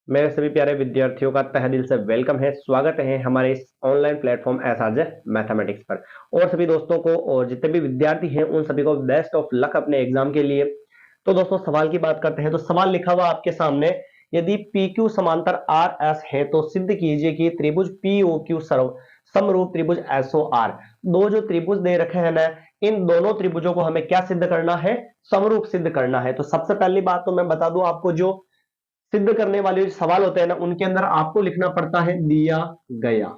मेरे सभी प्यारे विद्यार्थियों का तहे दिल से वेलकम है। स्वागत है हमारे इस ऑनलाइन प्लेटफॉर्म एसआरजे मैथमेटिक्स पर। और सभी दोस्तों को और जितने भी विद्यार्थी हैं उन सभी को बेस्ट ऑफ लक अपने एग्जाम के लिए। तो दोस्तों सवाल की बात करते हैं। तो सवाल लिखा हुआ आपके सामने, यदि पी क्यू समांतर आर एस है तो सिद्ध कीजिए कि त्रिभुज पी ओ क्यू समरूप त्रिभुज एस ओ आर। दो जो त्रिभुज दे रखे हैं ना, इन दोनों त्रिभुजों को हमें क्या सिद्ध करना है? समरूप सिद्ध करना है। तो सबसे पहली बात तो मैं बता दूं आपको, जो सिद्ध करने वाले जो सवाल होते हैं ना, उनके अंदर आपको लिखना पड़ता है दिया गया।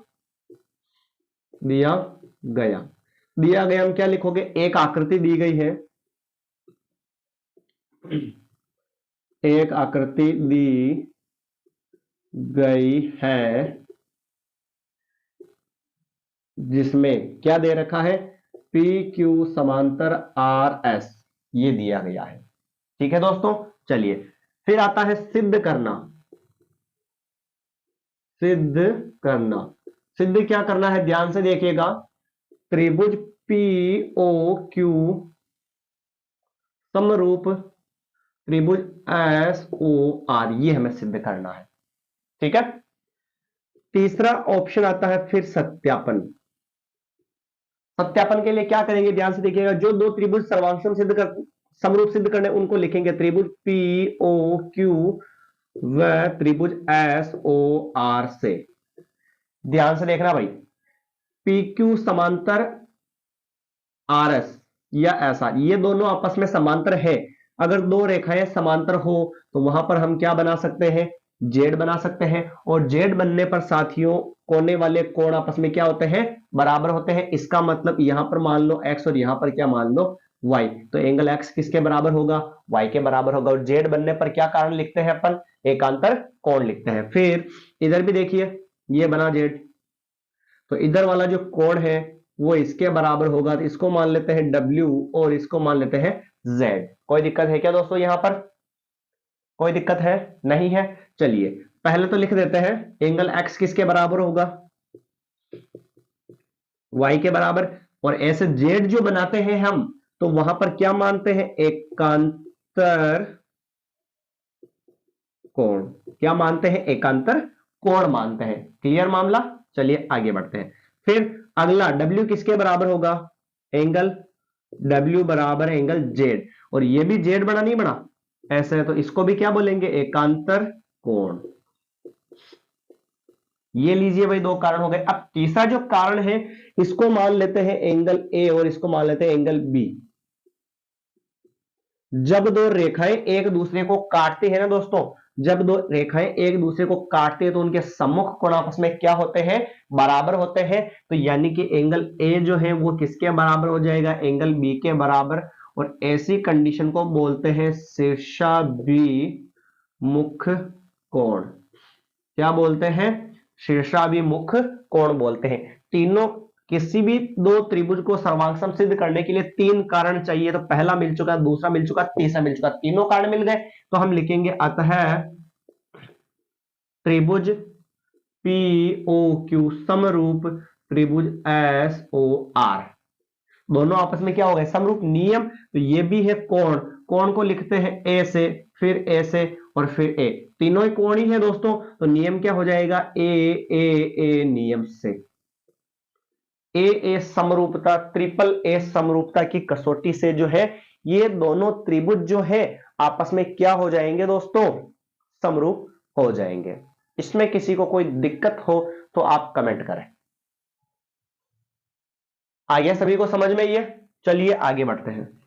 दिया गया, दिया गया हम क्या लिखोगे? एक आकृति दी गई है, एक आकृति दी गई है जिसमें क्या दे रखा है? पी क्यू समांतर आर एस, ये दिया गया है। ठीक है दोस्तों, चलिए फिर आता है सिद्ध करना। सिद्ध करना, सिद्ध क्या करना है? ध्यान से देखिएगा। त्रिभुज पी ओ क्यू समरूप त्रिभुज एस ओ आर, ये हमें सिद्ध करना है। ठीक है। तीसरा ऑप्शन आता है फिर सत्यापन। सत्यापन के लिए क्या करेंगे? ध्यान से देखिएगा। जो दो त्रिभुज सर्वांशम सिद्ध कर समरूप सिद्ध करने, उनको लिखेंगे त्रिभुज पी ओ क्यू व त्रिभुज एस ओ आर से। ध्यान से देखना भाई, पी क्यू समांतर आर एस या ऐसा, ये दोनों आपस में समांतर है। अगर दो रेखाएं समांतर हो तो वहां पर हम क्या बना सकते हैं? जेड बना सकते हैं। और जेड बनने पर साथियों, कोने वाले कोण आपस में क्या होते हैं? बराबर होते हैं। इसका मतलब यहां पर मान लो एक्स और यहां पर क्या मान लो? वाई। तो एंगल एक्स किसके बराबर होगा? वाई के बराबर होगा। और जेड बनने पर क्या कारण लिखते हैं अपन? एकांतर कोण लिखते हैं। फिर इधर भी देखिए, ये बना जेड, तो इधर वाला जो कोण है वो इसके बराबर होगा। तो इसको मान लेते हैं W और इसको मान लेते हैं Z। कोई दिक्कत है क्या दोस्तों? यहां पर कोई दिक्कत है? नहीं है। चलिए पहले तो लिख देते हैं, एंगल x किसके बराबर होगा? y के बराबर। और ऐसे z जो बनाते हैं हम, तो वहां पर क्या मानते हैं? एकांतर कोण। क्या मानते हैं? एकांतर कोण मानते हैं। क्लियर मामला? चलिए आगे बढ़ते हैं। फिर अगला W किसके बराबर होगा? एंगल W बराबर है एंगल Z। और ये भी Z बड़ा नहीं बड़ा ऐसे है, तो इसको भी क्या बोलेंगे? एकांतर कोण। ये लीजिए भाई, दो कारण हो गए। अब तीसरा जो कारण है, इसको मान लेते हैं एंगल A और इसको मान लेते हैं एंगल B। जब दो रेखाएं एक दूसरे को काटती है ना दोस्तों, जब दो रेखाएं एक दूसरे को काटती है तो उनके सम्मुख कोण आपस में क्या होते हैं? बराबर होते हैं। तो यानी कि एंगल ए जो है वो किसके बराबर हो जाएगा? एंगल बी के बराबर। और ऐसी कंडीशन को बोलते हैं शीर्षाभिमुख कोण। क्या बोलते हैं? शीर्षाभिमुख कोण बोलते हैं। तीनों, किसी भी दो त्रिभुज को सर्वांग सिद्ध करने के लिए तीन कारण चाहिए। तो पहला मिल चुका, दूसरा मिल चुका, तीसरा मिल चुका, तीनों कारण मिल गए। तो हम लिखेंगे अतः त्रिभुज पी ओ क्यू समरूप त्रिभुज एस ओ आर। दोनों आपस में क्या हो गए? समरूप। नियम, तो ये भी है कोण। कोण को लिखते हैं ए से, फिर ए से और फिर ए। तीनों ही कोण ही है दोस्तों, तो नियम क्या हो जाएगा? ए ए ए नियम से। ए ए समरूपता, ट्रिपल ए समरूपता की कसौटी से जो है, ये दोनों त्रिभुज जो है आपस में क्या हो जाएंगे दोस्तों? समरूप हो जाएंगे। इसमें किसी को कोई दिक्कत हो तो आप कमेंट करें। आ गया सभी को समझ में ये? चलिए आगे बढ़ते हैं।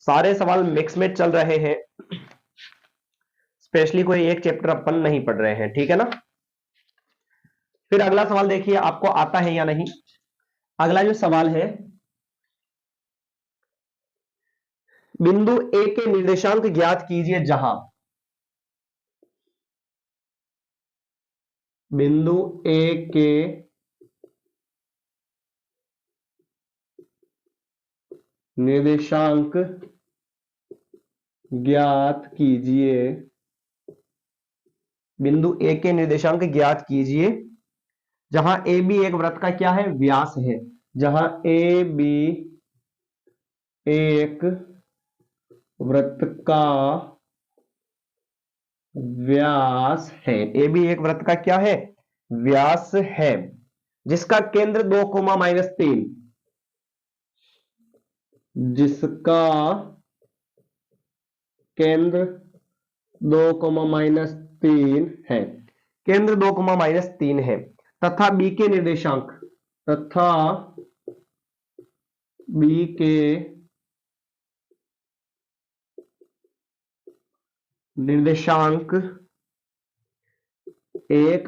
सारे सवाल मिक्स में चल रहे हैं, स्पेशली कोई एक चैप्टर अपन नहीं पढ़ रहे हैं, ठीक है ना? फिर अगला सवाल देखिए, आपको आता है या नहीं। अगला जो सवाल है, बिंदु ए के निर्देशांक ज्ञात कीजिए जहां बिंदु ए के निर्देशांक ज्ञात कीजिए बिंदु ए के निर्देशांक ज्ञात कीजिए जहां ए बी एक वृत्त का क्या है, व्यास है। जहां ए बी एक वृत्त का व्यास है, ए बी एक वृत्त का क्या है, व्यास है, जिसका केंद्र 2, -3, जिसका केंद्र 2, -3 है, केंद्र 2, -3 है, तथा बी के निर्देशांक, तथा बी के निर्देशांक 1,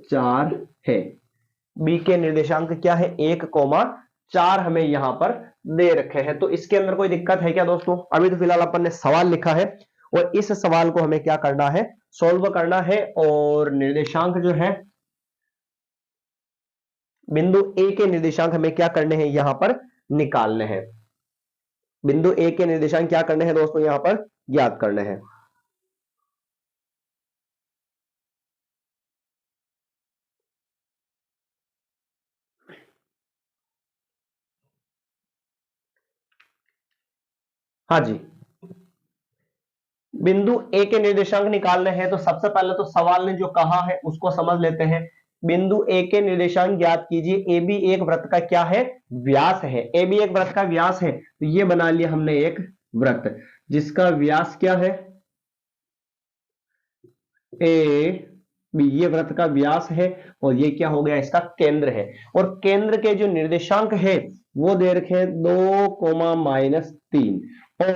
4 है। बी के निर्देशांक क्या है, 1, 4 हमें यहां पर दे रखे हैं। तो इसके अंदर कोई दिक्कत है क्या दोस्तों? अभी तो फिलहाल अपन ने सवाल लिखा है और इस सवाल को हमें क्या करना है, सॉल्व करना है। और निर्देशांक जो है बिंदु ए के निर्देशांक हमें क्या करने हैं, यहां पर निकालने हैं। बिंदु ए के निर्देशांक क्या करने हैं दोस्तों, यहां पर ज्ञात करने हैं। हाँ जी, बिंदु ए के निर्देशांक निकालने हैं। तो सबसे पहले तो सवाल ने जो कहा है उसको समझ लेते हैं। बिंदु ए के निर्देशांक ज्ञात कीजिए। ए बी एक वृत्त का क्या है, व्यास है। ए बी एक वृत्त का व्यास है, तो ये बना लिया हमने एक वृत्त जिसका व्यास क्या है, ए बी, ये वृत्त का व्यास है और ये क्या हो गया, इसका केंद्र है। और केंद्र के जो निर्देशांक है वो दे रखे 2, -3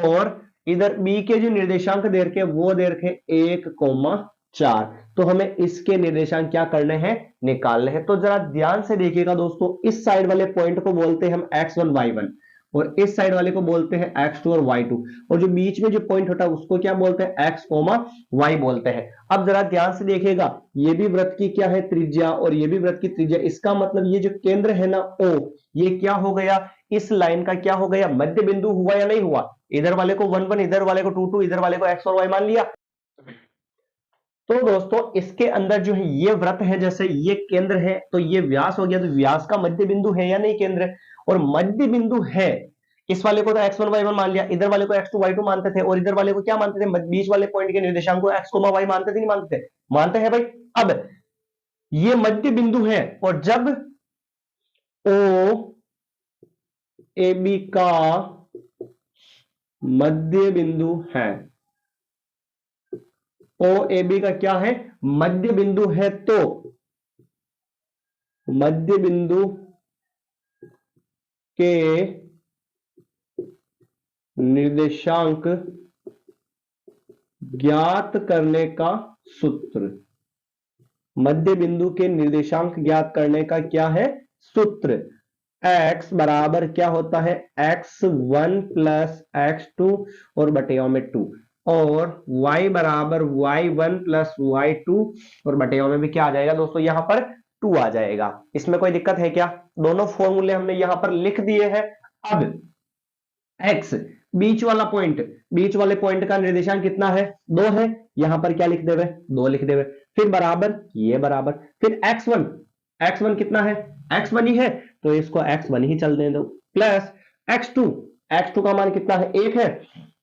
और इधर बी के जो निर्देशांक दे रखे वो दे रखे 1, 4। तो हमें इसके निर्देशांक क्या करने हैं, निकालने हैं। तो जरा ध्यान से देखिएगा दोस्तों, इस साइड वाले पॉइंट को बोलते हैं हम x1 y1 और इस साइड वाले को बोलते हैं x2 और y2 और जो बीच में जो पॉइंट होता है उसको क्या बोलते हैं, x, y बोलते हैं। अब जरा ध्यान से देखिएगा, ये भी वृत्त की क्या है, त्रिज्या और ये भी वृत्त की त्रिज्या। इसका मतलब ये जो केंद्र है ना O, ये क्या हो गया, इस लाइन का क्या हो गया, मध्य बिंदु हुआ या नहीं हुआ। इधर वाले को 1, 1, इधर वाले को 2, 2, इधर वाले को x और y मान लिया। तो दोस्तों इसके अंदर जो है ये वृत्त है, जैसे ये केंद्र है तो ये व्यास हो गया, तो व्यास का मध्य बिंदु है या नहीं केंद्र, और मध्य बिंदु है। इस वाले को तो x1 y1 मान लिया, इधर वाले को x2 y2 मानते थे और इधर वाले को क्या मानते थे, बीच वाले पॉइंट के निर्देशांक को x, y मानते थे, नहीं मानते थे, मानते हैं भाई। अब ये मध्य बिंदु है और जब O ए बी का मध्य बिंदु है, ओ ए बी का क्या है, मध्य बिंदु है, तो मध्य बिंदु के निर्देशांक ज्ञात करने का सूत्र, मध्य बिंदु के निर्देशांक ज्ञात करने का क्या है सूत्र, x बराबर क्या होता है, x1 + x2 और बटेओं में 2 और y बराबर y1 + y2 और बटेओं में भी क्या आ जाएगा दोस्तों, यहां पर 2 आ जाएगा। इसमें कोई दिक्कत है क्या? दोनों फॉर्मूले हमने यहां पर लिख दिए हैं। अब x बीच वाला पॉइंट, बीच वाले पॉइंट का निर्देशांक कितना है, 2 है, यहां पर क्या लिख देवे, 2 लिख देवे। फिर बराबर, ये बराबर, फिर x1, x1 कितना है, x1 ही है तो इसको x1 ही चल दे दो, प्लस x2, x2 का मान कितना है, 1 है,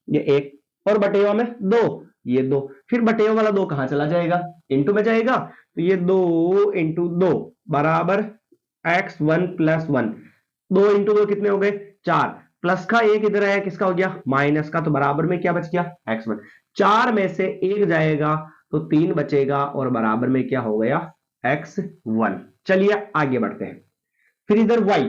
ये 1 और बटेवा में 2, ये 2। फिर बटेवा वाला 2 कहां चला जाएगा, इनटू में जाएगा, तो ये 2 × 2 बराबर x1 + 1, 2 × 2 कितने हो गए, 4, प्लस का 1 इधर आया, किसका हो गया, माइनस का, तो बराबर में क्या बच गया, x1। 4 में से 1 जाएगा तो 3 बचेगा और बराबर में क्या हो गया, x1। चलिए आगे बढ़ते हैं। फिर इधर y,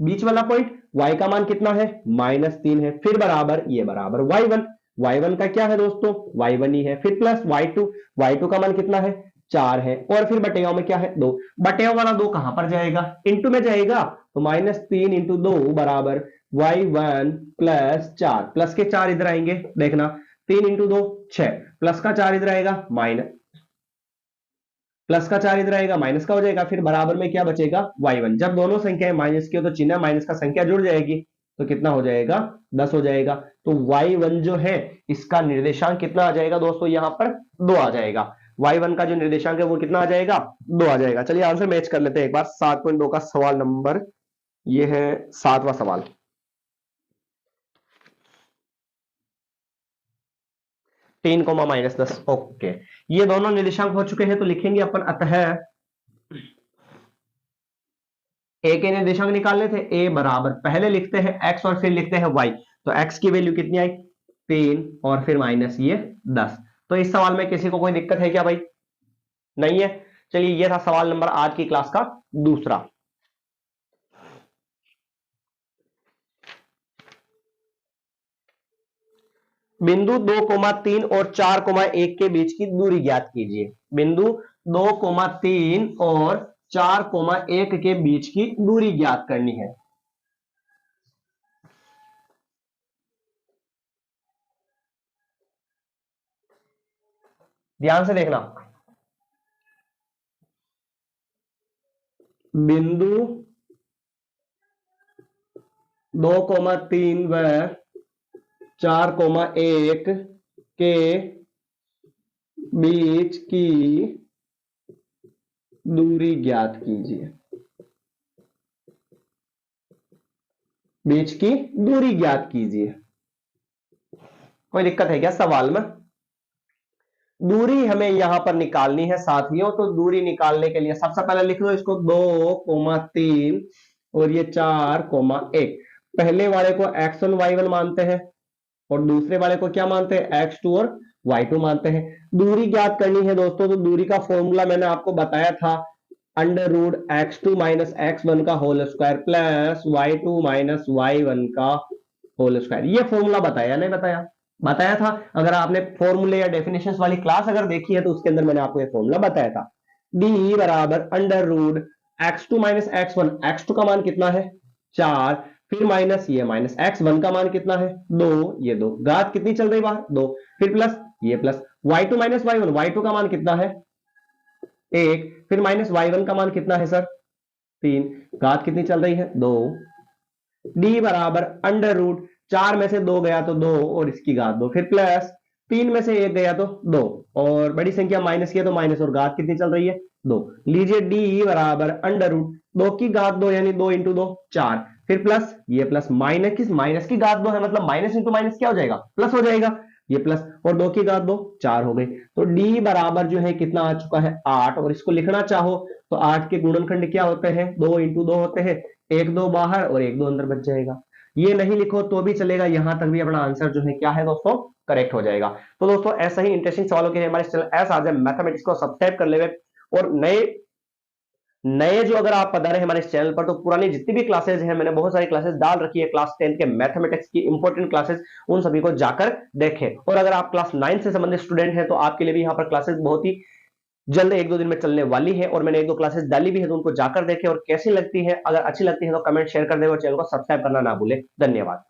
बीच वाला पॉइंट, y का मान कितना है, -3 है, फिर बराबर, ये बराबर y1, y1 का क्या है दोस्तों, y1 ही है, फिर प्लस y2, y2 का मान कितना है, 4 है, और फिर बटेवा में क्या है, 2, बटेवा वाला 2 कहां पर जाएगा, इनटू में जाएगा, तो -3 × 2 बराबर y1 + 4, प्लस के 4 इधर आएंगे, देखना 3 × 2 6, प्लस का 4 इधर आएगा, माइनस, प्लस का 4 इधर आएगा, माइनस का हो जाएगा, फिर बराबर में क्या बचेगा, y1। जब दोनों संख्याएं माइनस की हो तो चिन्ह माइनस का संख्या जुड़ जाएगी, तो कितना हो जाएगा, 10 हो जाएगा। तो y1 जो है इसका निर्देशांक कितना आ जाएगा दोस्तों, यहां पर 2 आ जाएगा। y1 का जो निर्देशांक है वो कितना आ जाएगा, 2 आ जाएगा। चलिए आंसर मैच कर लेते हैं एक बार। 7.2 का सवाल नंबर, ये है 7वां सवाल। तीन कोमा -10, ओके। ये दोनों निर्देशांक हो चुके हैं तो लिखेंगे अपन, अतः ए के निर्देशांक निकालने थे। ए बराबर पहले लिखते हैं x और फिर लिखते हैं y। तो x की वैल्यू कितनी आई, 3, और फिर माइनस ये 10। तो इस सवाल में किसी को कोई दिक्कत है क्या भाई, नहीं है। चलिए ये था सवाल नंबर आज की क्लास का दूसरा। बिंदु 2,3 और 4,1 के बीच की दूरी ज्ञात कीजिए। बिंदु 2,3 और 4,1 के बीच की दूरी ज्ञात करनी है। ध्यान से देखना, बिंदु 2,3 व 4,1 के बीच की दूरी ज्ञात कीजिए। बीच की दूरी ज्ञात कीजिए। कोई दिक्कत है क्या सवाल में? दूरी हमें यहां पर निकालनी है साथियों। तो दूरी निकालने के लिए सबसे पहले लिख लो इसको, 2,3 और ये 4,1। पहले वाले को x1 y1 मानते हैं और दूसरे वाले को क्या मानते हैं, x2 और y2 मानते हैं। दूरी ज्ञात करनी है दोस्तों, तो दूरी का फॉर्मूला मैंने आपको बताया था, √x2 - x1 का whole square plus y2 - y1 का होल स्क्वायर। ये फॉर्मूला बताया नहीं बताया, बताया था। अगर आपने फॉर्मूले या डेफिनेशंस वाली क्लास अगर देखी है तो उसके अंदर मैंने आपको ये फॉर्मूला बताया था। d बराबर √x2 - x1। x2 का मान कितना है, 4, फिर माइनस ये माइनस x1 का मान कितना है, 2, ये 2, घात कितनी चल रही बाहर, 2, फिर प्लस ये प्लस y2 - y1। y2 का मान कितना है, 1, फिर माइनस y1 का मान कितना है सर, 3, घात कितनी चल रही है, 2। d बराबर √4 में से 2 गया तो 2 और इसकी घात 2, फिर प्लस 3 में से 1 गया तो 2 और बड़ी संख्या माइनस किया तो माइनस, और घात कितनी चल रही है, 2। लीजिए d बराबर √2 की घात 2 यानी 2 × 2 4, फिर प्लस ये प्लस माइनस की घात 2 है, मतलब माइनस इंटू माइनस क्या हो जाएगा, प्लस हो जाएगा। ये प्लस और 2 की घात 2 4 हो गई। तो d बराबर जो है कितना आ चुका है, 8। और इसको लिखना चाहो तो 8 के गुणनखंड क्या होते हैं, 2 × 2 होते हैं, 1 2 बाहर और 1 2 अंदर बच जाएगा। ये नहीं लिखो तो भी चलेगा, यहां तक भी अपना आंसर जो है क्या है दोस्तों, करेक्ट हो जाएगा। तो दोस्तों ऐसा ही इंटरेस्टिंग सवालों के लिए हमारे चैनल ऐसा आज मैथमेटिक्स को सब्सक्राइब कर ले। और नए जो अगर आप पधारे हमारे इस चैनल पर, तो पुरानी जितनी भी क्लासेज हैं, मैंने बहुत सारी क्लासेस डाल रखी है क्लास 10 के मैथमेटिक्स की इंपॉर्टेंट क्लासेस, उन सभी को जाकर देखें। और अगर आप क्लास 9 से संबंधित स्टूडेंट हैं तो आपके लिए भी यहाँ पर क्लासेस बहुत ही जल्द 1-2 दिन में चलने वाली है, और मैंने 1-2 क्लासेस डाली भी है, तो उनको जाकर देखें और कैसी लगती है। अगर अच्छी लगती है तो कमेंट शेयर कर दें और चैनल को सब्सक्राइब करना ना भूलें। धन्यवाद।